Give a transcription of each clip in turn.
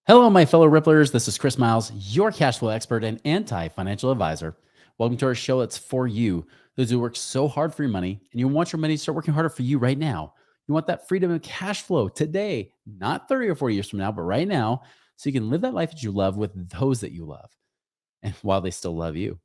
Hello, my fellow Ripplers. This is Chris Miles, your cash flow expert and anti-financial advisor. Welcome to our show that's for you, those who work so hard for your money, and you want your money to start working harder for you right now. You want that freedom and cash flow today, not 30 or 40 years from now, but right now, so you can live that life that you love with those that you love, and while they still love you.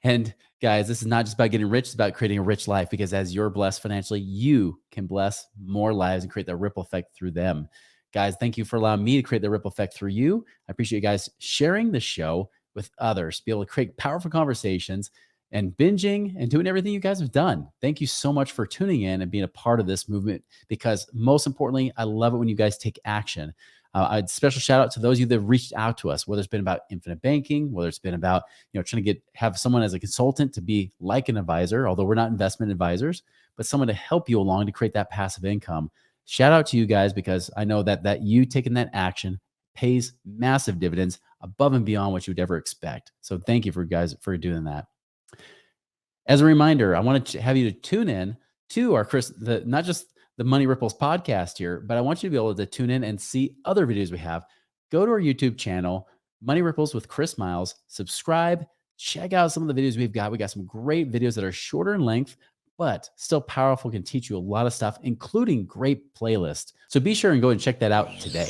And guys, this is not just about getting rich, it's about creating a rich life because as you're blessed financially, you can bless more lives and create that ripple effect through them. Guys, thank you for allowing me to create the ripple effect through you. I appreciate you guys sharing the show with others, be able to create powerful conversations and binging and doing everything you guys have done. Thank you so much for tuning in and being a part of this movement because most importantly, I love it when you guys take action. A special shout out to those of you that have reached out to us, whether it's been about infinite banking, whether it's been about trying to have someone as a consultant to be like an advisor, although we're not investment advisors, but someone to help you along to create that passive income. Shout out to you guys because I know that you taking that action pays massive dividends above and beyond what you would ever expect. So thank you for guys for doing that. As a reminder, I want to have you to tune in to our not just the Money Ripples podcast here, but I want you to be able to tune in and see other videos we have. Go to our YouTube channel, Money Ripples with Chris Miles, subscribe, check out some of the videos we've got. We got some great videos that are shorter in length, but still powerful, can teach you a lot of stuff, including great playlists. So be sure and go and check that out today.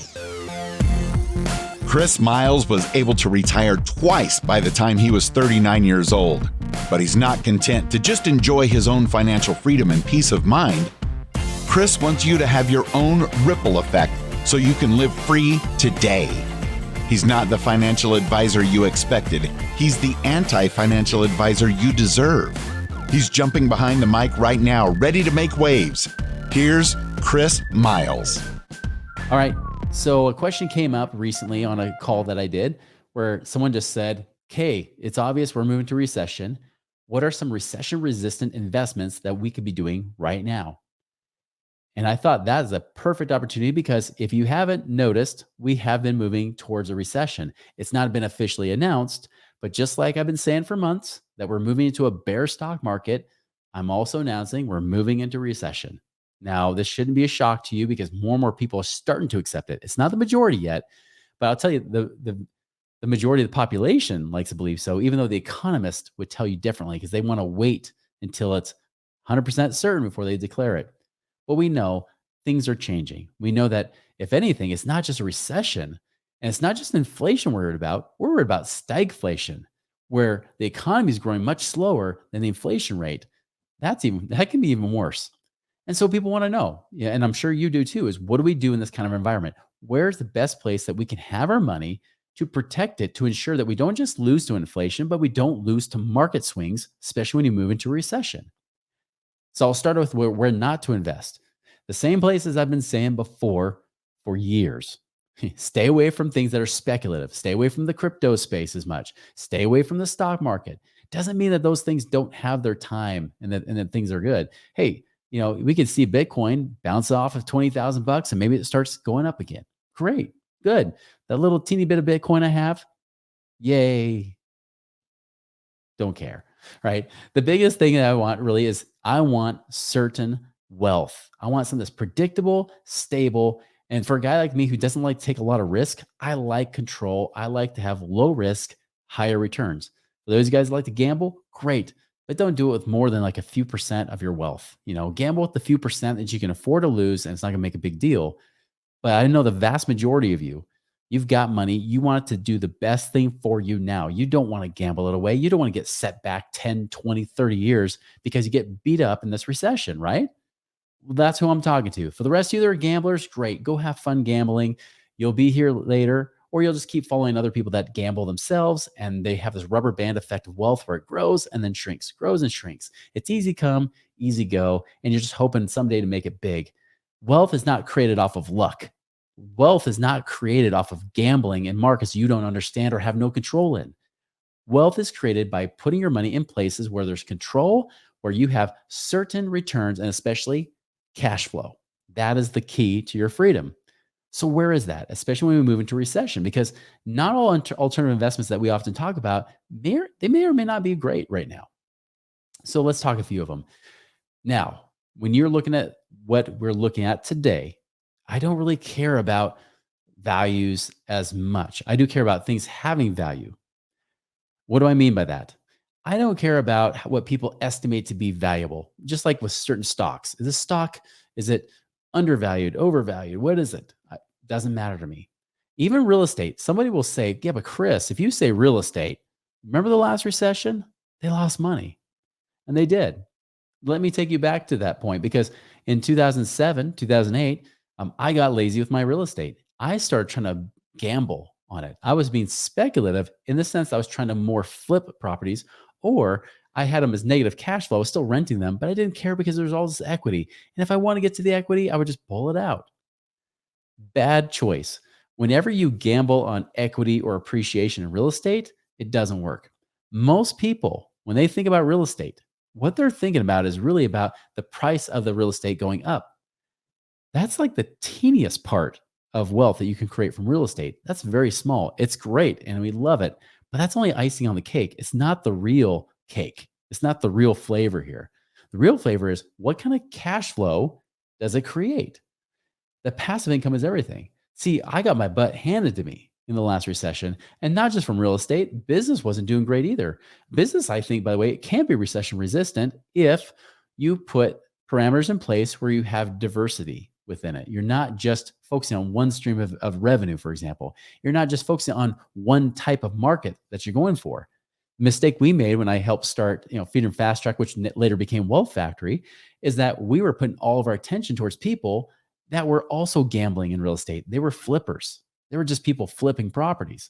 Chris Miles was able to retire twice by the time he was 39 years old, but he's not content to just enjoy his own financial freedom and peace of mind. Chris wants you to have your own ripple effect so you can live free today. He's not the financial advisor you expected. He's the anti-financial advisor you deserve. He's jumping behind the mic right now, ready to make waves. Here's Chris Miles. All right. So a question came up recently on a call that I did where someone just said, "Okay, it's obvious we're moving to recession. What are some recession-resistant investments that we could be doing right now?" And I thought that is a perfect opportunity because if you haven't noticed, we have been moving towards a recession. It's not been officially announced, but just like I've been saying for months that we're moving into a bear stock market, I'm also announcing we're moving into recession. Now, this shouldn't be a shock to you because more and more people are starting to accept it. It's not the majority yet, but I'll tell you, the majority of the population likes to believe so, even though the economists would tell you differently because they want to wait until it's 100% certain before they declare it. Well, we know things are changing. We know that if anything, it's not just a recession and it's not just inflation we're worried about. We're worried about stagflation, where the economy is growing much slower than the inflation rate. That can be even worse. And so people want to know, yeah, and I'm sure you do too, is what do we do in this kind of environment? Where's the best place that we can have our money to protect it, to ensure that we don't just lose to inflation, but we don't lose to market swings, especially when you move into a recession? So I'll start with where not to invest. The same places I've been saying before for years. Stay away from things that are speculative. Stay away from the crypto space as much. Stay away from the stock market. Doesn't mean that those things don't have their time and that things are good. Hey, we can see Bitcoin bounce off of 20,000 bucks and maybe it starts going up again. Great. Good. That little teeny bit of Bitcoin I have, yay. Don't care. Right. The biggest thing that I want really is I want certain wealth. I want something that's predictable, stable. And for a guy like me who doesn't like to take a lot of risk, I like control. I like to have low risk, higher returns. For those guys that like to gamble, great. But don't do it with more than like a few percent of your wealth. Gamble with the few percent that you can afford to lose, and it's not going to make a big deal. But I know the vast majority of you've got money. You want it to do the best thing for you now. You don't want to gamble it away. You don't want to get set back 10, 20, 30 years because you get beat up in this recession, right? Well, that's who I'm talking to. For the rest of you that are gamblers, great. Go have fun gambling. You'll be here later, or you'll just keep following other people that gamble themselves, and they have this rubber band effect of wealth where it grows and then shrinks, grows and shrinks. It's easy come, easy go, and you're just hoping someday to make it big. Wealth is not created off of luck. Wealth is not created off of gambling in markets you don't understand or have no control in. Wealth is created by putting your money in places where there's control, where you have certain returns, and especially cash flow. That is the key to your freedom. So where is that? Especially when we move into recession, because not all alternative investments that we often talk about, they may or may not be great right now. So let's talk a few of them. Now, when you're looking at what we're looking at today, I don't really care about values as much. I do care about things having value. What do I mean by that? I don't care about what people estimate to be valuable, just like with certain stocks. Is this stock, is it undervalued, overvalued? What is it? Doesn't matter to me. Even real estate, somebody will say, yeah, but Chris, if you say real estate, remember the last recession? They lost money, and they did. Let me take you back to that point because in 2007, 2008, I got lazy with my real estate. I started trying to gamble on it. I was being speculative in the sense I was trying to more flip properties, or I had them as negative cash flow. I was still renting them, but I didn't care because there was all this equity. And if I want to get to the equity, I would just pull it out. Bad choice. Whenever you gamble on equity or appreciation in real estate, it doesn't work. Most people, when they think about real estate, what they're thinking about is really about the price of the real estate going up. That's like the teeniest part of wealth that you can create from real estate. That's very small. It's great and we love it, but that's only icing on the cake. It's not the real cake. It's not the real flavor here. The real flavor is what kind of cash flow does it create? The passive income is everything. See, I got my butt handed to me in the last recession, and not just from real estate. Business wasn't doing great either. Business, I think, by the way, it can be recession resistant if you put parameters in place where you have diversity within it. You're not just focusing on one stream of revenue, for example. You're not just focusing on one type of market that you're going for. Mistake we made when I helped start, Feed and Fast Track, which later became Wealth Factory, is that we were putting all of our attention towards people that were also gambling in real estate. They were flippers. They were just people flipping properties.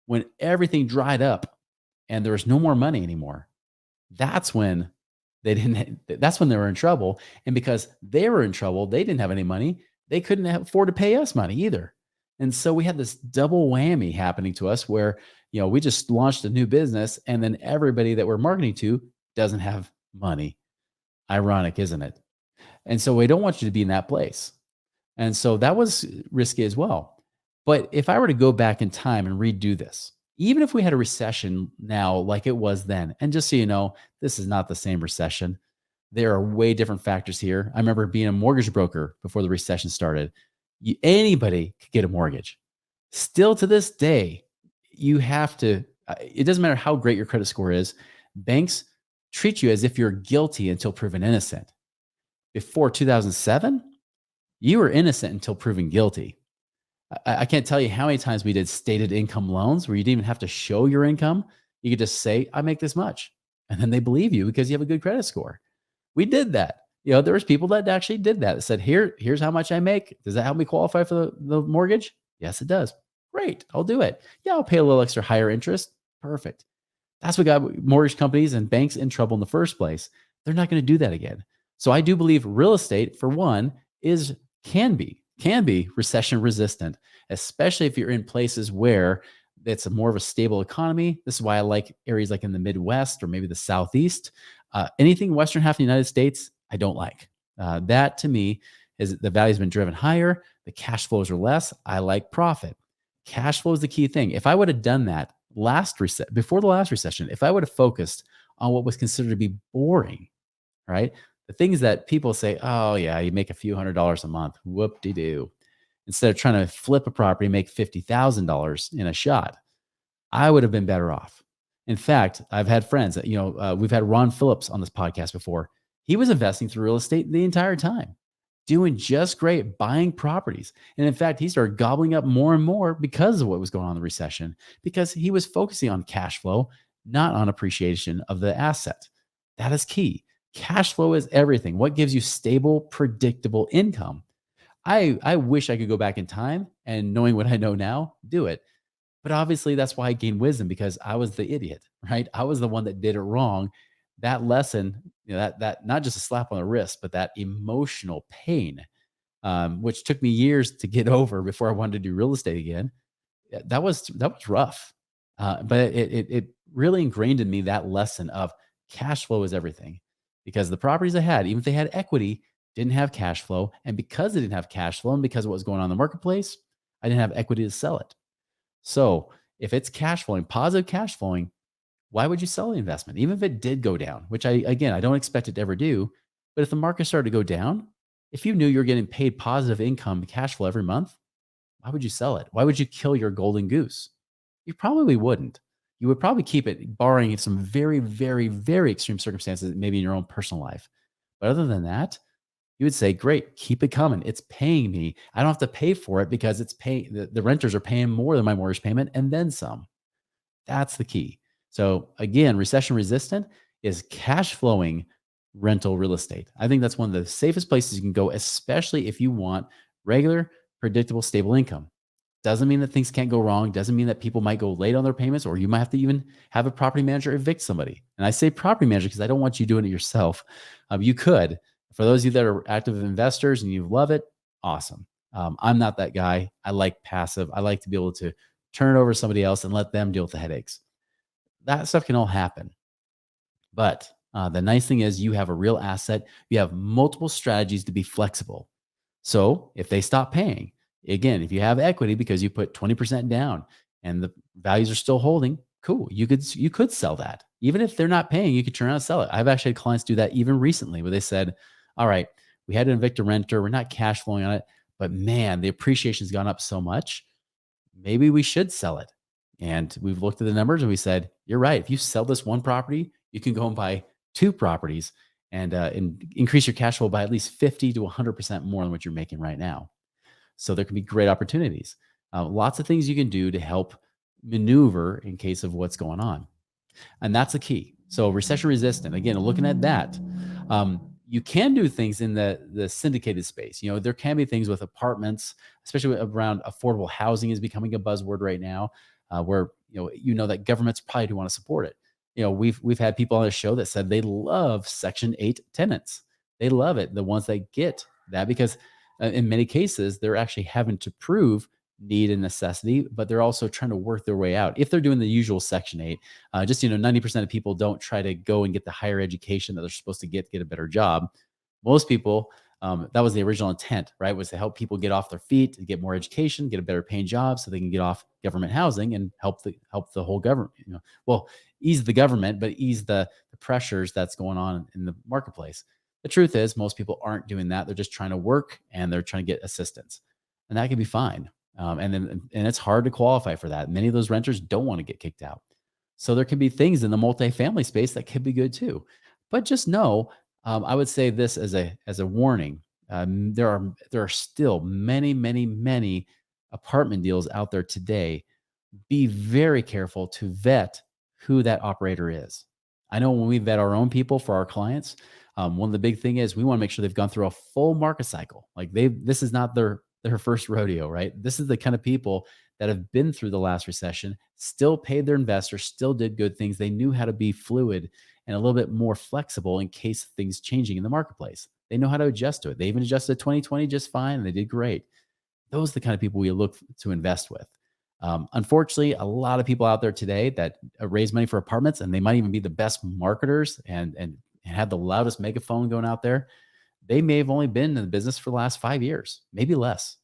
When everything dried up and there was no more money anymore, that's when that's when they were in trouble. And because they were in trouble, they didn't have any money. They couldn't afford to pay us money either. And so we had this double whammy happening to us where, we just launched a new business and then everybody that we're marketing to doesn't have money. Ironic, isn't it? And so we don't want you to be in that place. And so that was risky as well. But if I were to go back in time and redo this, even if we had a recession now like it was then, and just so you know, this is not the same recession. There are way different factors here. I remember being a mortgage broker before the recession started. Anybody could get a mortgage. Still to this day, you have to, it doesn't matter how great your credit score is, banks treat you as if you're guilty until proven innocent. Before 2007, you were innocent until proven guilty. I can't tell you how many times we did stated income loans where you didn't even have to show your income. You could just say, I make this much. And then they believe you because you have a good credit score. We did that. There was people that actually did that. That said, here's how much I make. Does that help me qualify for the mortgage? Yes, it does. Great. I'll do it. Yeah, I'll pay a little extra higher interest. Perfect. That's what got mortgage companies and banks in trouble in the first place. They're not going to do that again. So I do believe real estate, for one, can be recession resistant, especially if you're in places where it's more of a stable economy. This is why I like areas like in the Midwest or maybe the Southeast. Anything Western half of the United States, I don't like. That to me is the value has been driven higher. The cash flows are less. I like profit. Cash flow is the key thing. If I would have done that before the last recession, if I would have focused on what was considered to be boring, right? The things that people say, oh yeah, you make a few $100s a month. Whoop-de-doo. Instead of trying to flip a property, make $50,000 in a shot, I would have been better off. In fact, I've had friends that, we've had Ron Phillips on this podcast before. He was investing through real estate the entire time, doing just great, buying properties. And in fact, he started gobbling up more and more because of what was going on in the recession, because he was focusing on cash flow, not on appreciation of the asset. That is key. Cash flow is everything. What gives you stable, predictable income? I wish I could go back in time and knowing what I know now, do it. But obviously that's why I gained wisdom, because I was the idiot, right? I was the one that did it wrong. That lesson, that not just a slap on the wrist, but that emotional pain, which took me years to get over before I wanted to do real estate again. That was rough. But it really ingrained in me that lesson of cash flow is everything, because the properties I had, even if they had equity, didn't have cash flow. And because they didn't have cash flow and because of what was going on in the marketplace, I didn't have equity to sell it. So if it's cash flowing, positive cash flowing, why would you sell the investment? Even if it did go down, which I don't expect it to ever do. But if the market started to go down, if you knew you're getting paid positive income cash flow every month, why would you sell it? Why would you kill your golden goose? You probably wouldn't. You would probably keep it, barring some very, very, very extreme circumstances, maybe in your own personal life. But other than that, you would say, great, keep it coming. It's paying me. I don't have to pay for it because it's paying, the renters are paying more than my mortgage payment and then some. That's the key. So again, recession resistant is cash flowing rental real estate. I think that's one of the safest places you can go, especially if you want regular, predictable, stable income. Doesn't mean that things can't go wrong. Doesn't mean that people might go late on their payments, or you might have to even have a property manager evict somebody. And I say property manager because I don't want you doing it yourself. You could. For those of you that are active investors and you love it, awesome. I'm not that guy. I like passive. I like to be able to turn it over to somebody else and let them deal with the headaches. That stuff can all happen. But the nice thing is you have a real asset. You have multiple strategies to be flexible. So if they stop paying, again, if you have equity because you put 20% down and the values are still holding, cool. You could sell that. Even if they're not paying, you could turn around and sell it. I've actually had clients do that even recently where they said, all right, we had to evict a renter. We're not cash flowing on it, but man, the appreciation's gone up so much. Maybe we should sell it. And we've looked at the numbers and we said, you're right. If you sell this one property, you can go and buy two properties and increase your cash flow by at least 50 to 100% more than what you're making right now. So there can be great opportunities. Lots of things you can do to help maneuver in case of what's going on. And that's the key. So recession resistant, again, looking at that, you can do things in the syndicated space. You know, there can be things with apartments, especially around affordable housing is becoming a buzzword right now, where you know that governments probably do want to support it. You know, we've had people on the show that said they love Section 8 tenants. They love it, the ones that get that, because in many cases they're actually having to prove need and necessity, but they're also trying to work their way out. If they're doing the usual Section 8, just 90% of people don't try to go and get the higher education that they're supposed to get a better job. Most people, that was the original intent, right? Was to help people get off their feet, to get more education, get a better paying job, so they can get off government housing and help the whole government. Well, ease the government, but ease the pressures that's going on in the marketplace. The truth is, most people aren't doing that. They're just trying to work and they're trying to get assistance, and that can be fine. And it's hard to qualify for that. Many of those renters don't want to get kicked out. So there can be things in the multifamily space that could be good too. But just know, I would say this as a warning. There are still many, many, many apartment deals out there today. Be very careful to vet who that operator is. I know when we vet our own people for our clients, one of the big thing is we want to make sure they've gone through a full market cycle. Like this is not their first rodeo, right? This is the kind of people that have been through the last recession, still paid their investors, still did good things. They knew how to be fluid and a little bit more flexible in case of things changing in the marketplace. They know how to adjust to it. They even adjusted 2020 just fine, and they did great. Those are the kind of people we look to invest with. Unfortunately, a lot of people out there today that raise money for apartments, and they might even be the best marketers and have the loudest megaphone going out there. They may have only been in the business for the last 5 years, maybe less.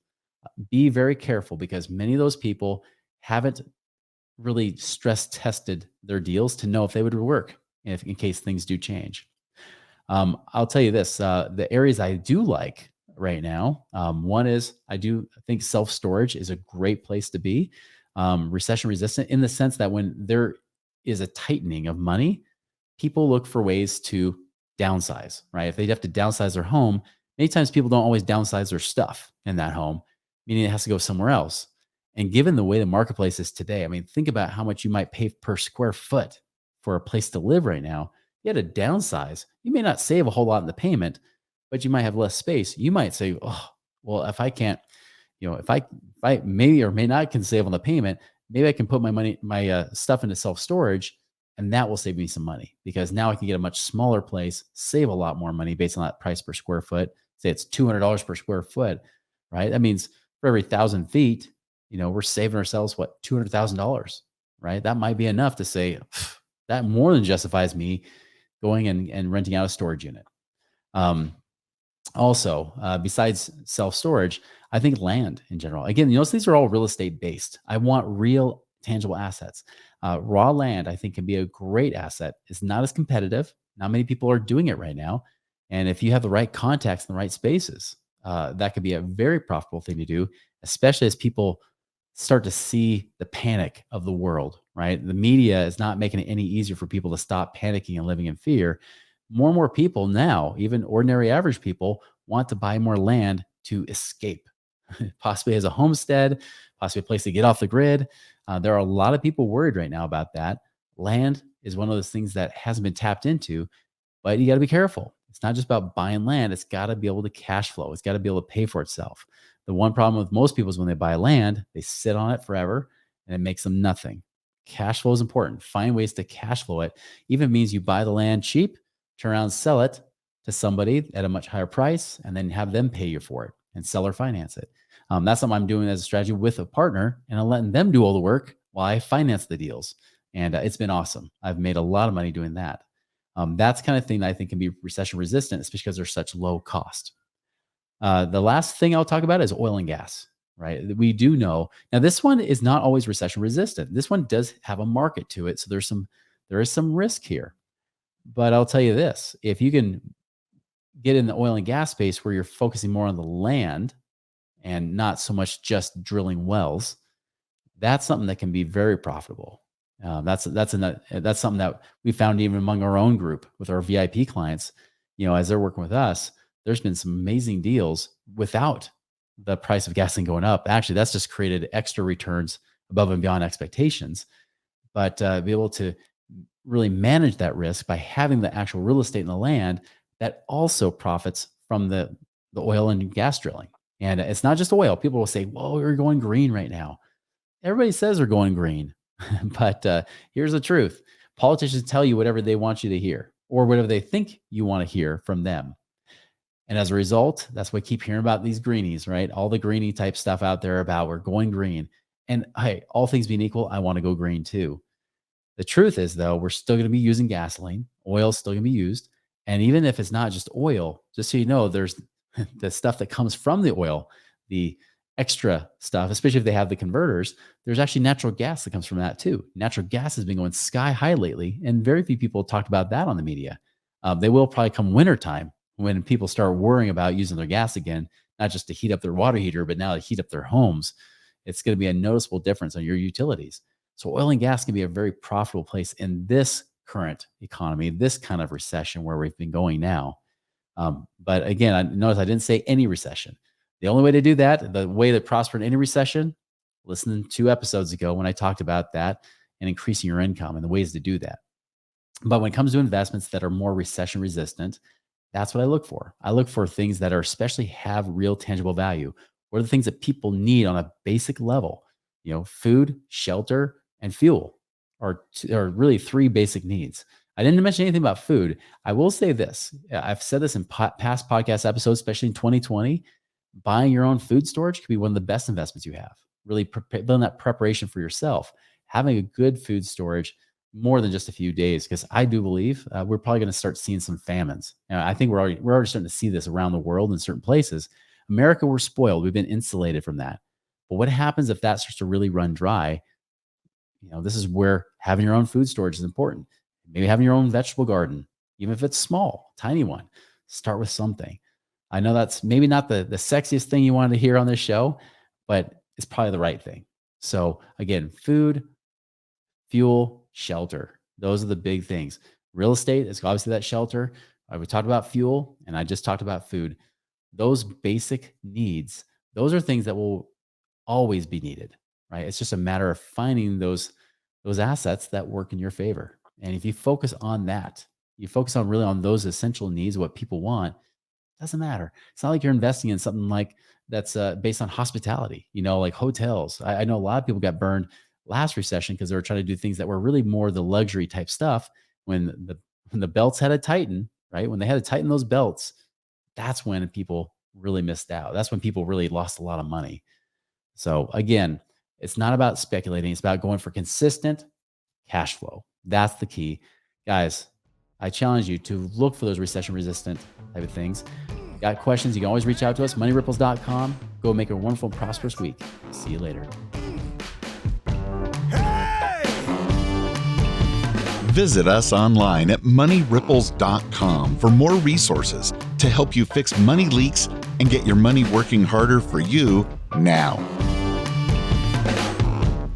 Be very careful, because many of those people haven't really stress tested their deals to know if they would work in case things do change. I'll tell you this, the areas I do like right now, one is I do think self-storage is a great place to be, recession resistant, in the sense that when there is a tightening of money, people look for ways to downsize, right? If they have to downsize their home, many times people don't always downsize their stuff in that home, meaning it has to go somewhere else. And given the way the marketplace is today, I mean, think about how much you might pay per square foot for a place to live right now. You had to downsize. You may not save a whole lot in the payment, but you might have less space. You might say, oh, well, if I can't, if I may or may not can save on the payment, maybe I can put my stuff into self-storage, and that will save me some money, because now I can get a much smaller place, save a lot more money based on that price per square foot. Say it's $200 per square foot, right? That means for every 1,000 feet, we're saving ourselves, what, $200,000, right? That might be enough to say that more than justifies me going and renting out a storage unit. Also, besides self-storage, I think land in general. Again, these are all real estate based. I want real tangible assets. Raw land, I think, can be a great asset. It's not as competitive. Not many people are doing it right now. And if you have the right contacts in the right spaces, that could be a very profitable thing to do. especially as people start to see the panic of the world, right? The media is not making it any easier for people to stop panicking and living in fear. More and more people now, even ordinary average people, want to buy more land to escape, possibly as a homestead, possibly a place to get off the grid. There are a lot of people worried right now about that. Land is one of those things that hasn't been tapped into, but you got to be careful. It's not just about buying land. It's got to be able to cash flow. It's got to be able to pay for itself. The one problem with most people is when they buy land, they sit on it forever and it makes them nothing. Cash flow is important. Find ways to cash flow it. Even means you buy the land cheap, turn around and sell it to somebody at a much higher price, and then have them pay you for it and sell or finance it. That's something I'm doing as a strategy with a partner, and I'm letting them do all the work while I finance the deals. And it's been awesome. I've made a lot of money doing that. That's the kind of thing that I think can be recession resistant, especially because they're such low cost. The last thing I'll talk about is oil and gas, right? We do know now this one is not always recession resistant. This one does have a market to it, so there is some risk here. But I'll tell you this: if you can get in the oil and gas space where you're focusing more on the land and not so much just drilling wells, that's something that can be very profitable. That's something that we found even among our own group with our VIP clients. As they're working with us, there's been some amazing deals without the price of gasoline going up. Actually, that's just created extra returns above and beyond expectations. But be able to really manage that risk by having the actual real estate in the land that also profits from the oil and gas drilling. And it's not just oil. People will say, "Whoa, we're going green right now." Everybody says they're going green. But here's the truth. Politicians tell you whatever they want you to hear or whatever they think you want to hear from them. And as a result, that's why I keep hearing about these greenies, right? All the greenie type stuff out there about we're going green. And hey, all things being equal, I want to go green too. The truth is, though, we're still going to be using gasoline. Oil is still going to be used. And even if it's not just oil, just so you know, there's the stuff that comes from the oil, the extra stuff, especially if they have the converters. There's actually natural gas that comes from that too. Natural gas has been going sky high lately, and very few people talked about that on the media. They will probably come wintertime when people start worrying about using their gas again, not just to heat up their water heater, but now to heat up their homes. It's going to be a noticeable difference on your utilities. So oil and gas can be a very profitable place in this current economy, this kind of recession where we've been going now. But again, I notice I didn't say any recession. The only way to do that, the way to prosper in any recession, listen 2 episodes ago when I talked about that and increasing your income and the ways to do that. But when it comes to investments that are more recession resistant, that's what I look for. I look for things that are especially have real tangible value. What are the things that people need on a basic level? Food, shelter, and fuel are really 3 basic needs. I didn't mention anything about food. I will say this. I've said this in past podcast episodes, especially in 2020. Buying your own food storage could be one of the best investments you have. Really building that preparation for yourself, having a good food storage more than just a few days, because I do believe we're probably going to start seeing some famines. I think we're already starting to see this around the world in certain places. America, we're spoiled. We've been insulated from that. But what happens if that starts to really run dry? This is where having your own food storage is important. Maybe having your own vegetable garden, even if it's small, tiny one. Start with something. I know that's maybe not the sexiest thing you wanted to hear on this show, but it's probably the right thing. So again, food, fuel, shelter. Those are the big things. Real estate is obviously that shelter. We talked about fuel, and I just talked about food. Those basic needs, those are things that will always be needed, right? It's just a matter of finding those assets that work in your favor. And if you focus on that, you focus on really on those essential needs, what people want, doesn't matter. It's not like you're investing in something like that's based on hospitality, like hotels. I know a lot of people got burned last recession because they were trying to do things that were really more the luxury type stuff. When the belts had to tighten, right? When they had to tighten those belts, that's when people really missed out. That's when people really lost a lot of money. So again, it's not about speculating. It's about going for consistent cash flow. That's the key. Guys, I challenge you to look for those recession resistant type of things. Got questions? You can always reach out to us, moneyripples.com. Go make a wonderful, prosperous week. See you later. Visit us online at moneyripples.com for more resources to help you fix money leaks and get your money working harder for you now.